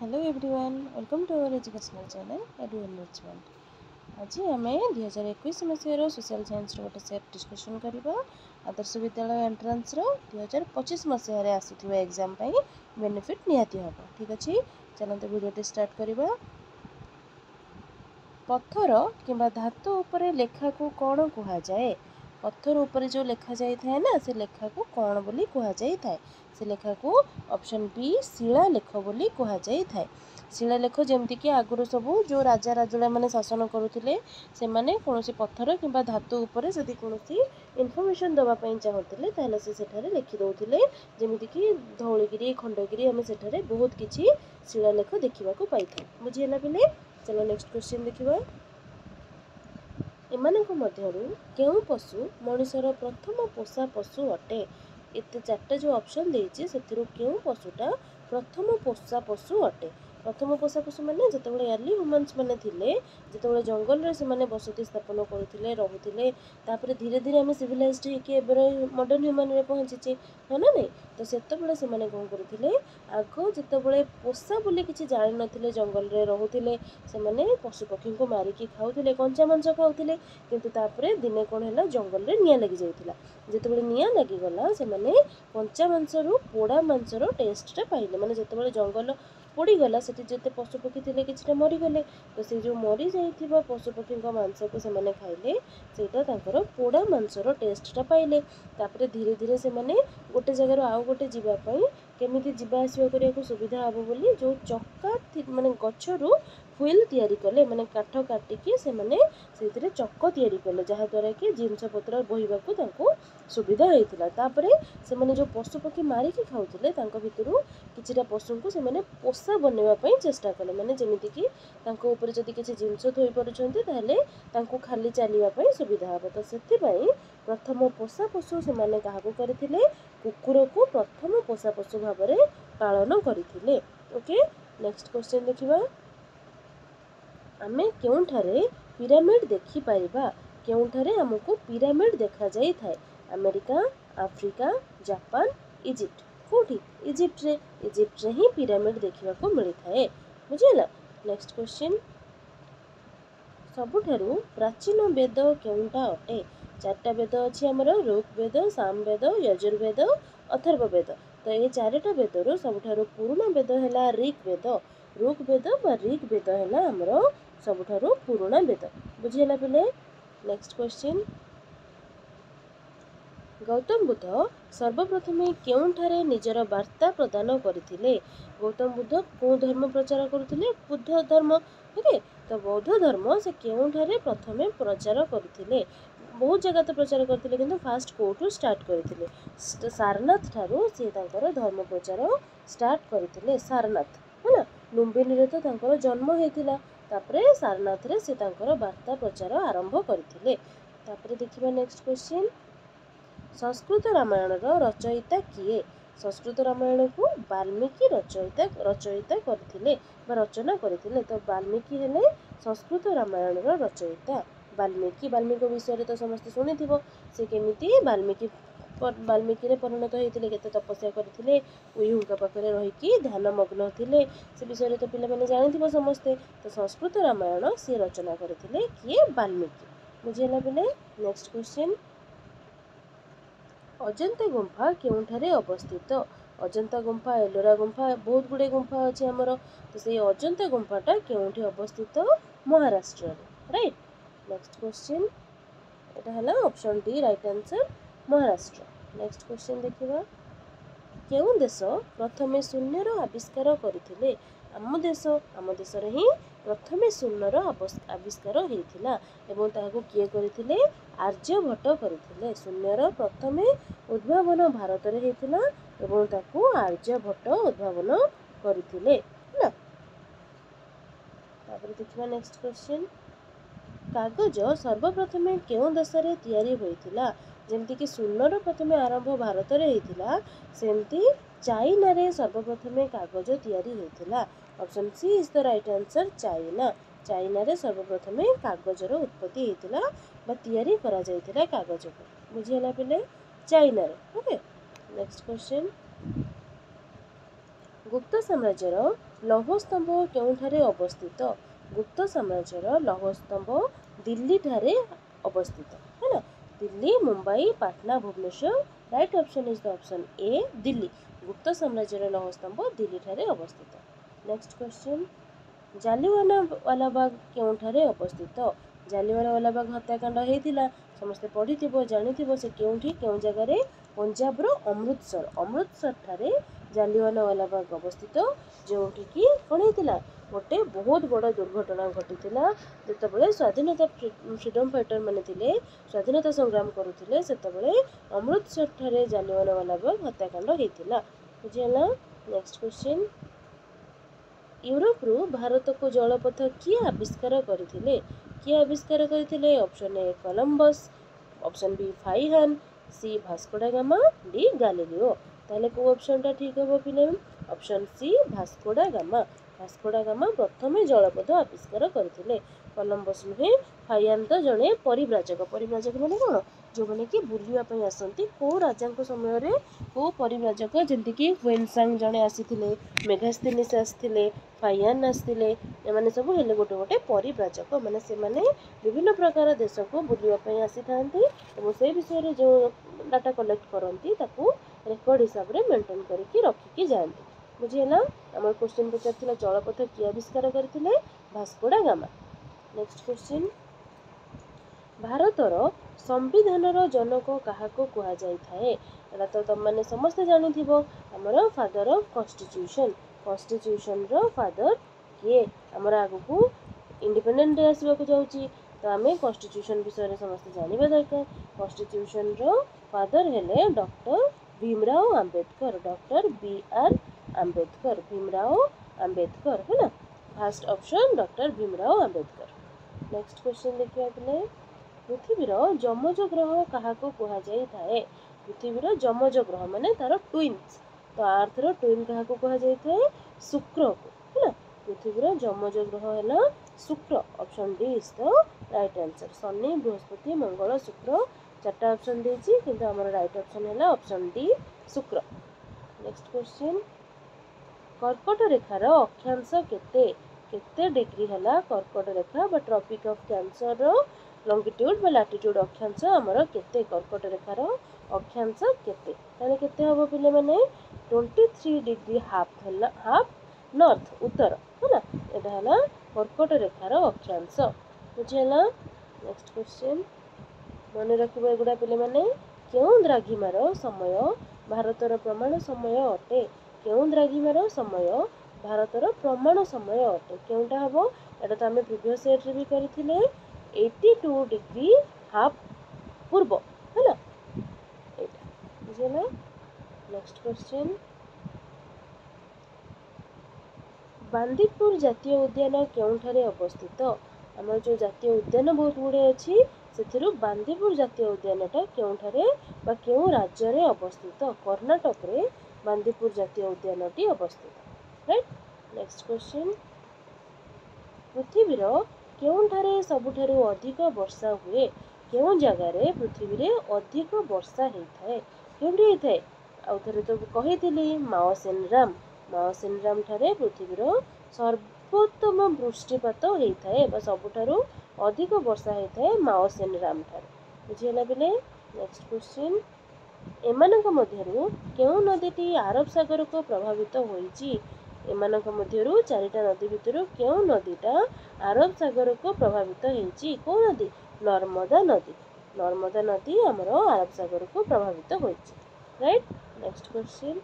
Hello everyone, welcome to our educational channel edu enrichment. आज आम 2021 मसीहार सोशल साइंस गोटे सेट डिस्कसन करवा आदर्श विद्यालय एंट्रांस 2025 मसीह आसुवा एग्जाम बेनिफिट निहाती हम। ठीक अच्छे, चलते वीडियो स्टार्ट करवा। पत्थर किंबा धातु उपरे लेखा को कौन कहुए? पत्थर उपर जो लेखा जाए था ना, से लेखा को कौन बोली कहुए थाए? से लेखा को ऑप्शन बी शिलालेख बोली कहुए थाए। शिलालेख जमीक आगुरी सबू जो राजा राजुड़ा मैंने शासन करुले से मैंने कौन पत्थर किंबा धातु उपरे जदि कौन इनफर्मेशन दवापाई चाहूले ताहले से सेठारे लिखिदौले। जमीक धौलगिरी खंडगिरी आम सेठारे बहुत किसी शिलालेख देखा पाई था। बुझीगला पिले? चलो नेक्स्ट क्वेश्चन देखिए। एमानक मध्यरु केउ पशु मनुष्यर प्रथम पोषा पशु अटे? एत चार्टा जो ऑप्शन देछि सेथिरु केउ पशुटा प्रथम पोषा पशु अटे? प्रथम पोषा पशु माने जेतेबेले अर्ली ह्यूमन्स माने थिले, जेतेबेले जंगल रे से माने बसति स्थापन करुथिले रहुथिले, तापर धीरे धीरे आम सिविलाइज्ड होइके एबेर मॉडर्न ह्यूमन रे पहुंचीचे है ना नहीं। तो सेतेबेले से माने कोन करुथिले, आगो जेतेबेले पोषा बोली किछि जानि नथिले, जंगल रे रहुथिले, से माने पशु पक्षी को मारिकी खाउथिले, कंचा मांस खाउथिले। किंतु तापरे दिने कोन हैला, जंगल रे निया लागि जाइथिला। जेतेबेले निया लागि गला से माने कंचा मांसरु पोड़ा मांसर टेस्टटा पाइले। माने जेतेबेले जंगल पोड़ी गला सेठी जेते पशु पक्षी थिले किछिटा मरी गले, तो से जो मरी जाइथिबा पशु पक्षी मांस को से माने खाइले, सेटा तांकर पोड़ा मांसर टेस्टटा पाइले। तापरे धीरे धीरे से माने गोटे जगार आउ गोटे जीवा पई केमिति जीवा आसिया करिया सुविधा हबो बोली जो चक्का माने गछरु हुइल तैयारी कले, माने काठ काटिकी से माने सेथिरे चक्क तैयारी कले, जहा द्वारा कि जिनस पत्र बोहिबाकू तांको सुविधा होइतिला। तापरे से माने जो पशु पक्षी मारिकी खाउतिले तांको भितरु किछिटा पशु को से माने पोषा बनेबा पई चेष्टा कले। माने जेमिति कि तांको ऊपर जदि किछि जिनस थोइ परुछन्ते ताहले तांको खाली चलिबा पई सुविधा हबो। तो सेति पई प्रथम पोषा पशु से माने काहाकू करथिले, कुकुर को प्रथम पोषा पशु भाबरे पालन करथिले। ओके, नेक्स्ट क्वेश्चन देखिबा। आमे केउठारे पिरामिड देखि पाइबा? केउठारे हमको पिरामिड देखा जाई थाए? America, Africa, Japan, Egypt. कोठी? इजिप्ट रे ही पिरामिड देखा को मिली थाए। बुझिला? Next question. सबुठारु प्राचीन वेद केउंटा अटे? चारटा वेद अछि हमर, ऋग्वेद, सामवेद, यजुर्वेद, अथर्ववेद। तो ये चारटा वेदरु सबुठारु पुराना वेद हैला ऋग्वेद। ऋग्वेद बा ऋग्वेद हैला हमर सबुठारु पुराना वेद। बुझिला पिले? Next question. गौतम बुद्ध सर्वप्रथमे केउठारे निजर वार्ता प्रदान करथिले? गौतम बुद्ध को धर्म प्रचार करथिले? बुद्ध धर्म। ओके, तो बौद्ध धर्म से केउठारे प्रथमे प्रचार करथिले? बहुत जगह तो प्रचार करथिले, किंतु फास्ट कोठू स्टार्ट करथिले? सारनाथ ठारू से तांकर धर्म प्रचार स्टार्ट करथिले। सारनाथ है ना, लुम्बिनी रे तो तांकर जन्म हेतिला। तापरे सारनाथ रे से तांकर वार्ता प्रचार आरंभ करथिले। तापरे देखिबा नेक्स्ट क्वेश्चन। संस्कृत रामायण रचयिता किए? संस्कृत रामायण को वाल्मीकि रचयिता करथिले बा रचना करथिले। तो वाल्मीकि हेले संस्कृत रामायण रचयिता। वाल्मीकि विषय तो समस्त शुणिथिबो, से केमिति वाल्मीकि रे परिणत होइतिले, केते तपस्या करथिले, उइहुंका पाखरे रहिकी ध्यान मग्न थिले, से विषय तो पिला माने जानिथिबो समस्ते। तो संस्कृत रामायण से रचना करथिले किए? वाल्मीकि। बुझिला पिले? Next question. अजंता गुंफा केउठारे अवस्थित? अजंता गुंफा, एलोरा गुंफा, बहुत गुड़े गुंफा अच्छे आमर। तो से अजंता गुंफाटा केउठी अवस्थित? महाराष्ट्र रे। राइट। Next question. एटा हला option D right answer, Maharashtra. Next question देखिबा। केउ देश प्रथमे शून्यर आविष्कार करथिले? आम देश रे ही प्रथमे शून्यर आविष्कार होइथिला, एवं ताहाको किए करथिले? आर्यभट्ट करथिले। शून्यर प्रथमे उद्भावन भारत रे हेतिला, एवं ताको आर्यभट्ट उद्भावन करथिले ना। तापर देखिबा नेक्स्ट क्वेश्चन। कागज सर्वप्रथमे केउ देश रे तयारी होइथिला? जेमति कि शून्यर प्रथमे आरंभ भारत रे हेतिला, सेमति चाइना रे सर्वप्रथमे कागज तयारी होइथिला। Option C is the right answer, China. China रे सर्वप्रथमे कागजर उत्पत्ति हेतिला बा तयारी करा जाइथिला कागज को। बुझिला पिले? चाइना रे। Okay, next question. गुप्त साम्राज्यर लौह स्तंभ केउठारे अवस्थित गुप्त साम्राज्यर लौह स्तंभ दिल्ली ठारे अवस्थित है ना Delhi Mumbai Patna Bhubaneswar right option is the option A Delhi Gupta साम्राज्यर लौह स्तंभ दिल्ली ठारे अवस्थित नेक्स्ट क्वेश्चन जालियानवाला बाग केउठारे अवस्थित जालियानवाला बाग हत्याकांड होता समस्ते पढ़ी जानी से केउठी केउ जगार पंजाब रो अमृतसर ठारे जालियानवाला बाग अवस्थित जोठी की कौन होता गोटे बहुत बड़ दुर्घटना घटी जो स्वाधीनता फ्रीडम फाइटर मैंने थे स्वाधीनता संग्राम करुले से अमृतसर ठारे जालियानवाला बाग हत्याकांड होता बुझीगला नेक्स्ट क्वेश्चन यूरोप रु भारत को जलपथ किए आविष्कार करते option A Columbus option B Fahien C Vasco da Gama D Galileo ताले को ऑप्शन टा ठीक हम पिले option C Vasco da gamma प्रथम जलपथ आविष्कार करते कोलंबस नुहे फाइहान तो जड़े परिव्राजक मैंने कौन जो मैंने कि बुलवाई आसती कौ राजा समय कौ परिव्राजक जमीक हुएनसांग जड़े आसी मेघास्थिनिस आसते फाइहान आसते एम सब हेले गोटे गोटे परिव्राजक मैंने से विभिन्न प्रकार देश को बुलवाई आसी था से विषय जो डाटा कलेक्ट करती रेकर्ड हिसाब से मेंटेन करके रखिकी जाती बुझीगला आम क्वेश्चन पचार जलपथ किए आविष्कार करते Vasco da Gama next question भारतर संविधानर जनक क्या कहुए तो तुम मैंने समस्ते जानी आमर फादर ऑफ कॉन्स्टिट्यूशन रो फादर किए आमर आगु इंडिपेंडेंट डे आसवाक जाऊँगी तो आम कॉन्स्टिट्यूशन विषय समस्ते जानवा दरकार कॉन्स्टिट्यूशन रो फादर हेले डॉक्टर भीमराव आंबेडकर डॉक्टर बी.आर. आंबेडकर भीमराव आंबेडकर है ना first option doctor Bhimrao Ambedkar next question देखिए पिले पृथ्वीर जमज ग्रह क्या कहुए पृथ्वीर जमज ग्रह माने तार ट्विन्स तो आर्थर ट्विन क्या कहुए शुक्र को है ना पृथ्वीर जमज ग्रह है शुक्र option D is the right answer शनि बृहस्पति मंगल शुक्र चार्टा ऑप्शन देछि किंतु हमर राइट ऑप्शन है ऑप्शन डी शुक्र नेक्स्ट क्वेश्चन कर्कट रेखार अक्षांश केते डिग्री है कर्कट रेखा बा ट्रॉपिक ऑफ कैंसर लॉन्गिट्यूड बा लैटिट्यूड अक्षांश आमर केते कर्कट रेखार अक्षांश केते ताले केते हबो पिले माने 23 डिग्री हाफ नॉर्थ उत्तर है ना एटा है कर्कट रेखार अक्षांश बुझीगला नेक्स्ट क्वेश्चन मन रखिबो एगुडा पिले माने केउ द्राघिमार समय भारतर प्रमाण समय अटे केउ द्राघिमार समय भारतर प्रमाण समय अटे केउटा हबो एटा तो आमे प्रीवियस सेट रे भी करथिले 82 डिग्री हाफ पूर्व है ना एटा बुझिला नेक्स्ट क्वेश्चन बांदीपुर जातीय उद्यान केउठारे अवस्थित आम जो जातीय उद्यान बहुत गुड़े अच्छी से बांदीपुर जातीय उद्यानटा केउठारे बा केउ राज्य रे अवस्थित कर्नाटक रे बांदीपुर जातीय उद्यानटी अवस्थित राइट नेक्स्ट क्वेश्चन पृथ्वीर केउठारे सबुठारु अधिक वर्षा हुए केउ जगार पृथ्वी रे अधिक वर्षा होता है केउठी होता है आउ थरे तो कहिथिली माओसेन राम ठारे पृथ्वीर सर्वोत्तम वृष्टिपात होता है बा सबुठारु अधिक वर्षा होता है माओसेन राम ठारे बुझीगला पिले नेक्स्ट क्वेश्चन एमानक मध्यरु केउ नदीटी अरब सागर को प्रभावित होईची एमानक मध्यरु चारिटा नदी भितरु केउ नदीटा अरब सागर को प्रभावित होईची को नदी नर्मदा नदी हमर अरब सागर को प्रभावित होईची राइट नेक्स्ट क्वेश्चन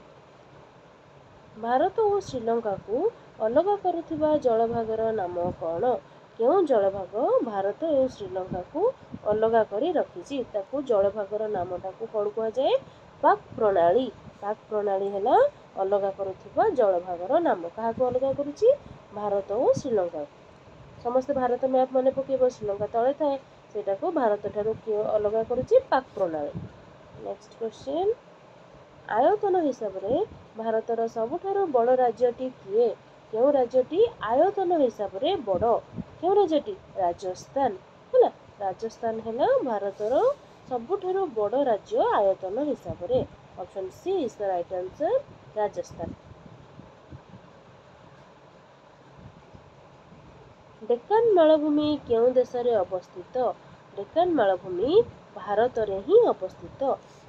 भारत और श्रीलंका को अलग करुथिबा जलभागर नाम कौन केउ जलभाग भारत और श्रीलंका को अलग करी रखिछि ताकू जलभागर नामटा को कौन कह जाए पाक प्रणाली है अलग करुथिबा जलभागर नाम क्या अलग करुछि भारत और श्रीलंका समस्त भारत मैप मन पकेब श्रीलंका तले थाए सेटा को भारत ठारू अलग करुछि पाक प्रणाली नेक्स्ट क्वेश्चन आयतन हिसाब रे भारतर सबुठारु बड़ राज्यटी किए केउ राज्यटी आयतन हिसाब रे बड़ केउ राज्यटी राजस्थान है राजस्थान है भारतर सबुठारु बड़ राज्य आयतन हिसाब रे option C is the right answer Rajasthan Deccan मालभूमि केउं देश रे अवस्थित? डेक्कन मालभूमि भारत रे ही अवस्थित।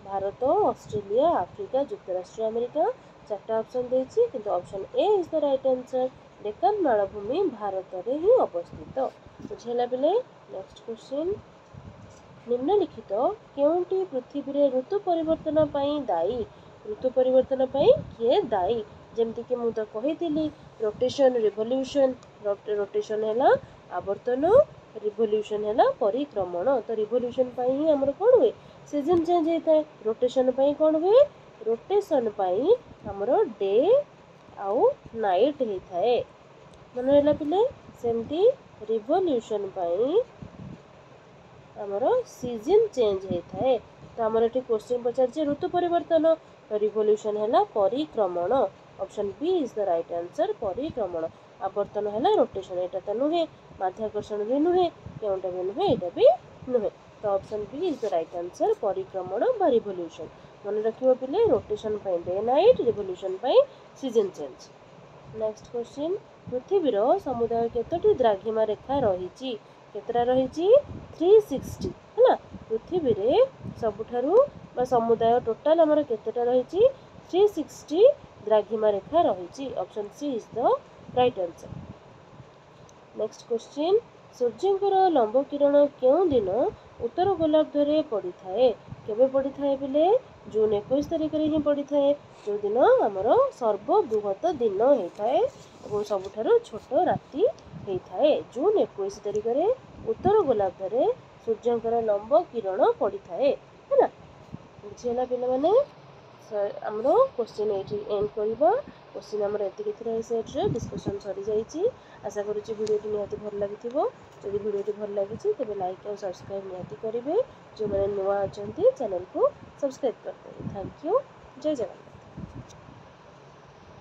भारत, ऑस्ट्रेलिया, आफ्रिका, युक्तराष्ट्र अमेरिका चार्टा ऑप्शन देछि किंतु option A is the right answer. Deccan मालभूमि भारत रे ही अवस्थित। बुझेला बेले नेक्स्ट क्वेश्चन निम्नलिखित केउंटी पृथ्वी रे ऋतु परिवर्तन पई दायी? ऋतु परिवर्तन पई किए दायी? जेमति कि मु तो कहितिली रोटेशन रिवोल्यूशन। रोटेशन हैला आवर्तन, रिवोल्यूशन हैला परिक्रमण। तो रिवोल्यूशन पई ही हमर कोन हुए सीजन चेंज होता है। रोटेशन पई कोन हुए रोटेशन पई हमर डे आउ नाइट होता है। मन हैला पिले सेमती रिवोल्यूशन पई हमर सीजन चेंज होता है। तो हमर एठी क्वेश्चन पचार ऋतु परिवर्तन, तो रिवोल्यूशन हैला परिक्रमण। Option B is the right answer परिक्रमण। आवर्तन हैला रोटेशन, एटा तो नुहे। माध्याकर्षण भी नुहे, केउंटा भी नुहे, एटा भी नुहे। तो option B is the right answer परिक्रमण बा रिवोल्यूशन। मन रखिबो पिले रोटेशन पई डे नाइट, रिवोल्यूशन पई सीजन चेंज। नेक्स्ट क्वेश्चन पृथ्वीर समुदाय केतोटी द्राघिमा रेखा रहिछि? केतरा रहिछि 360 हैला। पृथ्वी रे सबुठारु बा समुदाय टोटल हमर केतेटा रहिछि 360 द्राघिमा रेखा रहिछि। Option C is the right answer. Next question सूर्यंकर लंब किरण केउं दिन उत्तर गोलार्ध रे पड़ी थाए? केबे पड़ी थाए बिले जून 21 तारिख रे ही पड़ी थाए, जो दिन हमर सर्वबृहत दिन होइथाए और सबुठारु छोट राति होइथाए। जून 21 तारिख रे उत्तर गोलार्ध रे सूर्यंकर लंब किरण पड़ी थाए हैना। बुझिला पिले माने हमरो क्वेश्चन एठी एंड करबा। क्वेश्चन हमर एतिके थिरा सेट रे डिस्कशन सरी जाईची। आशा करूची वीडियोटी निहाती भल लागिथिबो। जदि वीडियोटी भल लागिची तबे लाइक और सब्सक्राइब निहाती करिवे। जो माने नुवा अछंती चैनल को सब्सक्राइब करते। Thank you. जय जगन्नाथ।